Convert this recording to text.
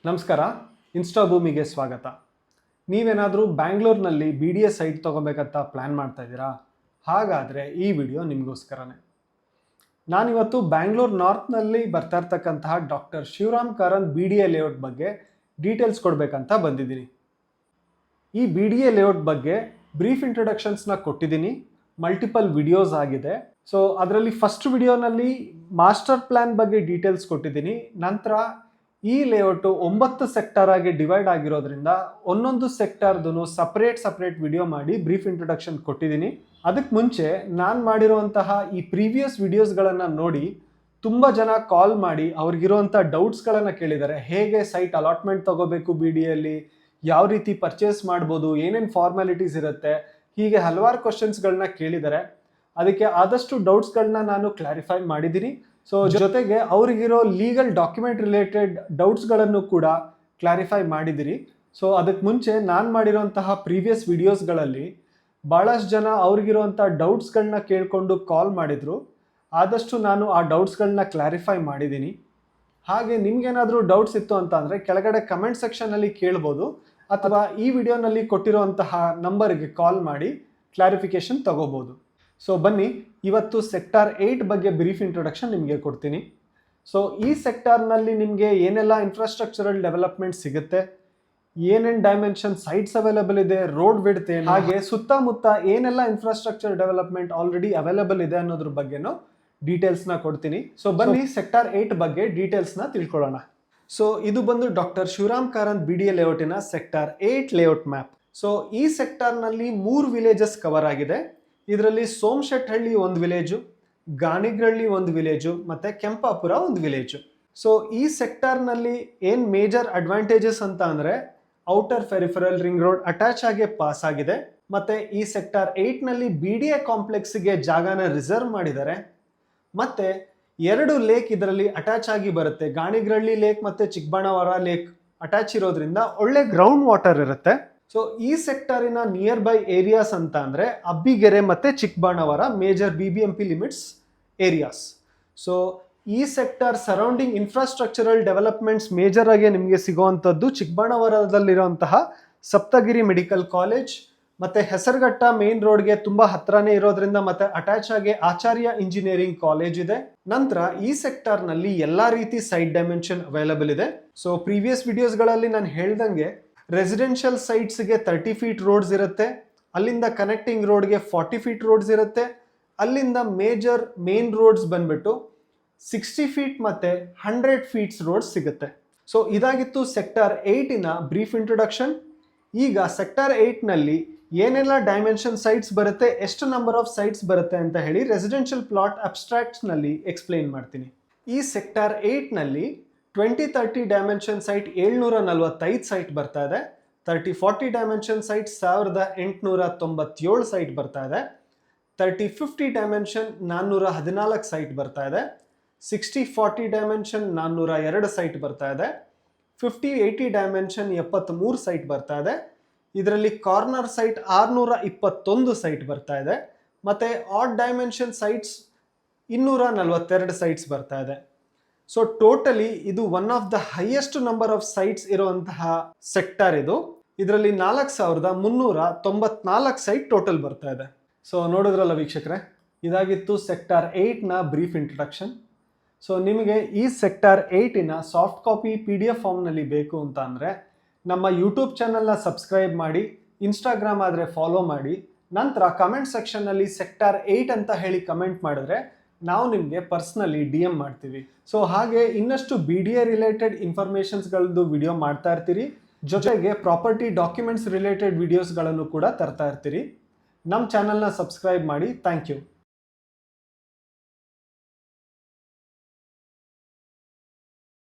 ನಮಸ್ಕಾರ, ಇನ್ಸ್ಟಾಭೂಮಿಗೆ ಸ್ವಾಗತ. ನೀವೇನಾದರೂ ಬ್ಯಾಂಗ್ಳೂರ್ನಲ್ಲಿ BDA ಸೈಟ್ ತೊಗೋಬೇಕಂತ ಪ್ಲ್ಯಾನ್ ಮಾಡ್ತಾ ಇದ್ದೀರಾ? ಹಾಗಾದರೆ ಈ ವಿಡಿಯೋ ನಿಮಗೋಸ್ಕರನೇ. ನಾನಿವತ್ತು ಬ್ಯಾಂಗ್ಳೂರ್ ನಾರ್ತ್ನಲ್ಲಿ ಬರ್ತಾ ಇರ್ತಕ್ಕಂತಹ doctor Shivaram Karanth BDA layout ಬಗ್ಗೆ ಡೀಟೇಲ್ಸ್ ಕೊಡಬೇಕಂತ ಬಂದಿದ್ದೀನಿ. ಈ BDA ಲೇಔಟ್ ಬಗ್ಗೆ ಬ್ರೀಫ್ ಇಂಟ್ರೊಡಕ್ಷನ್ಸ್ನ ಕೊಟ್ಟಿದ್ದೀನಿ, ಮಲ್ಟಿಪಲ್ ವಿಡಿಯೋಸ್ ಆಗಿದೆ. ಸೊ ಅದರಲ್ಲಿ ಫಸ್ಟ್ ವಿಡಿಯೋನಲ್ಲಿ ಮಾಸ್ಟರ್ ಪ್ಲ್ಯಾನ್ ಬಗ್ಗೆ ಡೀಟೇಲ್ಸ್ ಕೊಟ್ಟಿದ್ದೀನಿ. ನಂತರ ಈ ಲೇಔಟು 9 ಸೆಕ್ಟರ್ ಆಗಿ ಡಿವೈಡ್ ಆಗಿರೋದ್ರಿಂದ ಒಂದೊಂದು ಸೆಕ್ಟರ್ದು ಸಪ್ರೇಟ್ ವಿಡಿಯೋ ಮಾಡಿ ಬ್ರೀಫ್ ಇಂಟ್ರೊಡಕ್ಷನ್ ಕೊಟ್ಟಿದ್ದೀನಿ. ಅದಕ್ಕೆ ಮುಂಚೆ ನಾನು ಮಾಡಿರುವಂತಹ ಈ ಪ್ರೀವಿಯಸ್ ವಿಡಿಯೋಸ್ಗಳನ್ನು ನೋಡಿ ತುಂಬ ಜನ ಕಾಲ್ ಮಾಡಿ ಅವ್ರಿಗಿರುವಂಥ ಡೌಟ್ಸ್ಗಳನ್ನು ಕೇಳಿದ್ದಾರೆ. ಹೇಗೆ ಸೈಟ್ ಅಲಾಟ್ಮೆಂಟ್ ತಗೋಬೇಕು, BDAಯಲ್ಲಿ ಯಾವ ರೀತಿ ಪರ್ಚೇಸ್ ಮಾಡ್ಬೋದು, ಏನೇನು ಫಾರ್ಮ್ಯಾಲಿಟೀಸ್ ಇರುತ್ತೆ, ಹೀಗೆ ಹಲವಾರು ಕ್ವಶನ್ಸ್ಗಳನ್ನ ಕೇಳಿದ್ದಾರೆ. ಅದಕ್ಕೆ ಆದಷ್ಟು ಡೌಟ್ಸ್ಗಳನ್ನ ನಾನು ಕ್ಲಾರಿಫೈ ಮಾಡಿದ್ದೀನಿ. ಸೊ ಜೊತೆಗೆ ಅವ್ರಿಗಿರೋ ಲೀಗಲ್ ಡಾಕ್ಯುಮೆಂಟ್ ರಿಲೇಟೆಡ್ ಡೌಟ್ಸ್ಗಳನ್ನು ಕೂಡ ಕ್ಲಾರಿಫೈ ಮಾಡಿದಿರಿ. ಸೊ ಅದಕ್ಕೆ ಮುಂಚೆ ನಾನು ಮಾಡಿರೋಂತಹ ಪ್ರೀವಿಯಸ್ ವಿಡಿಯೋಸ್ಗಳಲ್ಲಿ ಭಾಳಷ್ಟು ಜನ ಅವ್ರಿಗಿರೋಂಥ ಡೌಟ್ಸ್ಗಳನ್ನ ಕೇಳಿಕೊಂಡು ಕಾಲ್ ಮಾಡಿದರು. ಆದಷ್ಟು ನಾನು ಆ ಡೌಟ್ಸ್ಗಳನ್ನ ಕ್ಲಾರಿಫೈ ಮಾಡಿದ್ದೀನಿ. ಹಾಗೆ ನಿಮ್ಗೇನಾದರೂ ಡೌಟ್ಸ್ ಇತ್ತು ಅಂತ ಅಂದರೆ ಕೆಳಗಡೆ ಕಮೆಂಟ್ ಸೆಕ್ಷನಲ್ಲಿ ಕೇಳ್ಬೋದು, ಅಥವಾ ಈ ವಿಡಿಯೋನಲ್ಲಿ ಕೊಟ್ಟಿರೋಂತಹ ನಂಬರ್ಗೆ ಕಾಲ್ ಮಾಡಿ ಕ್ಲಾರಿಫಿಕೇಷನ್ ತಗೋಬೋದು. ಸೊ ಬನ್ನಿ, ಇವತ್ತು ಸೆಕ್ಟಾರ್ 8 ಬಗ್ಗೆ ಬ್ರೀಫ್ ಇಂಟ್ರೊಡಕ್ಷನ್ ನಿಮಗೆ ಕೊಡ್ತೀನಿ. ಸೊ ಈ ಸೆಕ್ಟಾರ್ನಲ್ಲಿ ನಿಮಗೆ ಏನೆಲ್ಲ ಇನ್ಫ್ರಾಸ್ಟ್ರಕ್ಚರಲ್ ಡೆವಲಪ್ಮೆಂಟ್ ಸಿಗುತ್ತೆ, ಏನೇನು ಡೈಮೆನ್ಷನ್ ಸೈಟ್ಸ್ ಅವೈಲೇಬಲ್ ಇದೆ, ರೋಡ್ ವಿಡ್ತ್ ಏನು, ಹಾಗೆ ಸುತ್ತಮುತ್ತ ಏನೆಲ್ಲ ಇನ್ಫ್ರಾಸ್ಟ್ರಕ್ಚರ್ ಡೆವಲಪ್ಮೆಂಟ್ ಆಲ್ರೆಡಿ ಅವೈಲೇಬಲ್ ಇದೆ ಅನ್ನೋದ್ರ ಬಗ್ಗೆನೂ ಡೀಟೇಲ್ಸ್ನ ಕೊಡ್ತೀನಿ. ಸೊ ಬನ್ನಿ ಸೆಕ್ಟಾರ್ 8 ಬಗ್ಗೆ ಡೀಟೇಲ್ಸ್ನ ತಿಳ್ಕೊಳ್ಳೋಣ. ಸೊ ಇದು ಬಂದು ಡಾಕ್ಟರ್ ಶಿವರಾಮ್ ಕಾರಂತ್ BDA ಲೇಔಟಿನ ಸೆಕ್ಟಾರ್ 8 ಲೇಔಟ್ ಮ್ಯಾಪ್. ಸೊ ಈ ಸೆಕ್ಟಾರ್ನಲ್ಲಿ 3 ವಿಲೇಜಸ್ ಕವರ್ ಆಗಿದೆ. ಇದರಲ್ಲಿ ಸೋಮಶೆಟ್ಟಹಳ್ಳಿ ಒಂದು ವಿಲೇಜು, ಗಾಣಿಗ್ರಹಳ್ಳಿ ಒಂದು ವಿಲೇಜು ಮತ್ತು ಕೆಂಪಾಪುರ ಒಂದು ವಿಲೇಜು. ಸೊ ಈ ಸೆಕ್ಟಾರ್ನಲ್ಲಿ ಏನು ಮೇಜರ್ ಅಡ್ವಾಂಟೇಜಸ್ ಅಂತ ಅಂದರೆ outer peripheral ring road attach ಆಗಿ ಪಾಸ್ ಆಗಿದೆ. ಮತ್ತು ಈ ಸೆಕ್ಟಾರ್ 8ನಲ್ಲಿ BDA ಕಾಂಪ್ಲೆಕ್ಸ್ಗೆ ಜಾಗನ ರಿಸರ್ವ್ ಮಾಡಿದ್ದಾರೆ. ಮತ್ತು 2 ಲೇಕ್ ಇದರಲ್ಲಿ ಅಟ್ಯಾಚ್ ಆಗಿ ಬರುತ್ತೆ. ಗಾಣಿಗ್ರಹಳ್ಳಿ ಲೇಕ್ ಮತ್ತು ಚಿಕ್ಕಬಾಣಾವರ ಲೇಕ್ ಅಟ್ಯಾಚ್ ಇರೋದ್ರಿಂದ ಒಳ್ಳೆ ಗ್ರೌಂಡ್ ವಾಟರ್ ಇರುತ್ತೆ. ಸೊ ಈ ಸೆಕ್ಟರಿನ ನಿಯರ್ ಬೈ ಏರಿಯಾಸ್ ಅಂತ ಅಂದರೆ ಅಬ್ಬಿಗೆರೆ ಮತ್ತು Chikkabanavara major BBMP limits areas. So ಈ sector surrounding infrastructural developments major ಆಗಿ ನಿಮಗೆ ಸಿಗೋವಂಥದ್ದು ಚಿಕ್ಕಬಾಣಾವರದಲ್ಲಿರುವಂತಹ ಸಪ್ತಗಿರಿ ಮೆಡಿಕಲ್ ಕಾಲೇಜ್, ಮತ್ತು ಹೆಸರುಘಟ್ಟ ಮೇನ್ ರೋಡ್ಗೆ ತುಂಬ ಹತ್ರನೇ ಇರೋದ್ರಿಂದ ಮತ್ತು ಅಟ್ಯಾಚ್ ಆಗಿ ಆಚಾರ್ಯ ಇಂಜಿನಿಯರಿಂಗ್ ಕಾಲೇಜ್ ಇದೆ. ನಂತರ ಈ ಸೆಕ್ಟರ್ನಲ್ಲಿ ಎಲ್ಲ ರೀತಿ ಸೈಟ್ ಡೈಮೆನ್ಷನ್ ಅವೈಲೇಬಲ್ ಇದೆ. ಸೊ ಪ್ರೀವಿಯಸ್ ವಿಡಿಯೋಸ್ಗಳಲ್ಲಿ ನಾನು ಹೇಳ್ದಂಗೆ ರೆಸಿಡೆನ್ಷಿಯಲ್ ಸೈಟ್ಸ್ಗೆ 30 ಫೀಟ್ ರೋಡ್ಸ್ ಇರುತ್ತೆ, ಅಲ್ಲಿಂದ ಕನೆಕ್ಟಿಂಗ್ ರೋಡ್ಗೆ 40 ಫೀಟ್ ರೋಡ್ಸ್ ಇರುತ್ತೆ, ಅಲ್ಲಿಂದ ಮೇಜರ್ ಮೇನ್ ರೋಡ್ಸ್ ಬಂದ್ಬಿಟ್ಟು 60 ಫೀಟ್ ಮತ್ತು 100 ಫೀಟ್ಸ್ ರೋಡ್ಸ್ ಸಿಗುತ್ತೆ. ಸೊ ಇದಾಗಿತ್ತು ಸೆಕ್ಟಾರ್ 8ನ ಬ್ರೀಫ್ ಇಂಟ್ರೊಡಕ್ಷನ್. ಈಗ ಸೆಕ್ಟಾರ್ 8ನಲ್ಲಿ ಏನೆಲ್ಲ ಡೈಮೆನ್ಷನ್ ಸೈಟ್ಸ್ ಬರುತ್ತೆ, ಎಷ್ಟು ನಂಬರ್ ಆಫ್ ಸೈಟ್ಸ್ ಬರುತ್ತೆ ಅಂತ ಹೇಳಿ ರೆಸಿಡೆನ್ಷಿಯಲ್ ಪ್ಲಾಟ್ ಅಬ್ಸ್ಟ್ರಾಕ್ಟ್ಸ್ನಲ್ಲಿ ಎಕ್ಸ್ಪ್ಲೈನ್ ಮಾಡ್ತೀನಿ. ಈ ಸೆಕ್ಟಾರ್ 8ನಲ್ಲಿ 2030 ಡೈಮೆನ್ಷನ್ ಸೈಟ್ 745 ಸೈಟ್ ಬರ್ತಾ ಇದೆ. 3040 ಡೈಮೆನ್ಷನ್ ಸೈಟ್ 1897 ಸೈಟ್ ಬರ್ತಾ ಇದೆ. 3050 ಡೈಮೆನ್ಷನ್ 414 ಸೈಟ್ ಬರ್ತಾ ಇದೆ. 6040 ಡೈಮೆನ್ಷನ್ 402 ಸೈಟ್ ಬರ್ತಾ ಇದೆ. 5080 ಡೈಮೆನ್ಷನ್ 73 ಸೈಟ್ ಬರ್ತಾ ಇದೆ. ಇದರಲ್ಲಿ ಕಾರ್ನರ್ ಸೈಟ್ 621 ಸೈಟ್ ಬರ್ತಾ ಇದೆ. ಮತ್ತು ಆಡ್ ಡೈಮೆನ್ಷನ್ ಸೈಟ್ಸ್ 242 ಸೈಟ್ಸ್ ಬರ್ತಾ ಇದೆ. ಸೊ ಟೋಟಲಿ ಇದು one of the highest number of sites ಇರುವಂತಹ ಸೆಕ್ಟರ್ ಇದು. ಇದರಲ್ಲಿ 4394 ಸೈಟ್ ಟೋಟಲ್ ಬರ್ತಾ ಇದೆ. ಸೊ ನೋಡಿದ್ರಲ್ಲ ವೀಕ್ಷಕರೇ, ಇದಾಗಿತ್ತು ಸೆಕ್ಟಾರ್ 8ನ ಬ್ರೀಫ್ ಇಂಟ್ರೊಡಕ್ಷನ್. ಸೊ ನಿಮಗೆ ಈ ಸೆಕ್ಟಾರ್ 8ನ ಸಾಫ್ಟ್ ಕಾಪಿ PDF ಫಾರ್ಮ್ನಲ್ಲಿ ಬೇಕು ಅಂತ ಅಂದರೆ ನಮ್ಮ ಯೂಟ್ಯೂಬ್ ಚಾನಲ್ನ ಸಬ್ಸ್ಕ್ರೈಬ್ ಮಾಡಿ, ಇನ್ಸ್ಟಾಗ್ರಾಮ್ ಆದರೆ ಫಾಲೋ ಮಾಡಿ. ನಂತರ ಕಮೆಂಟ್ ಸೆಕ್ಷನ್ನಲ್ಲಿ ಸೆಕ್ಟಾರ್ 8 ಅಂತ ಹೇಳಿ ಕಮೆಂಟ್ ಮಾಡಿದ್ರೆ ನಾವು ನಿಮಗೆ ಪರ್ಸ್ನಲಿ DM ಮಾಡ್ತೀವಿ. ಸೊ ಹಾಗೆ ಇನ್ನಷ್ಟು BDA ರಿಲೇಟೆಡ್ ಇನ್ಫಾರ್ಮೇಷನ್ಸ್ಗಳದ್ದು ವಿಡಿಯೋ ಮಾಡ್ತಾ ಇರ್ತೀರಿ. ಜೊತೆಗೆ ಪ್ರಾಪರ್ಟಿ ಡಾಕ್ಯುಮೆಂಟ್ಸ್ ರಿಲೇಟೆಡ್ ವಿಡಿಯೋಸ್ಗಳನ್ನು ಕೂಡ ತರ್ತಾ ಇರ್ತೀರಿ. ನಮ್ಮ ಚಾನಲ್ನ ಸಬ್ಸ್ಕ್ರೈಬ್ ಮಾಡಿ. Thank you.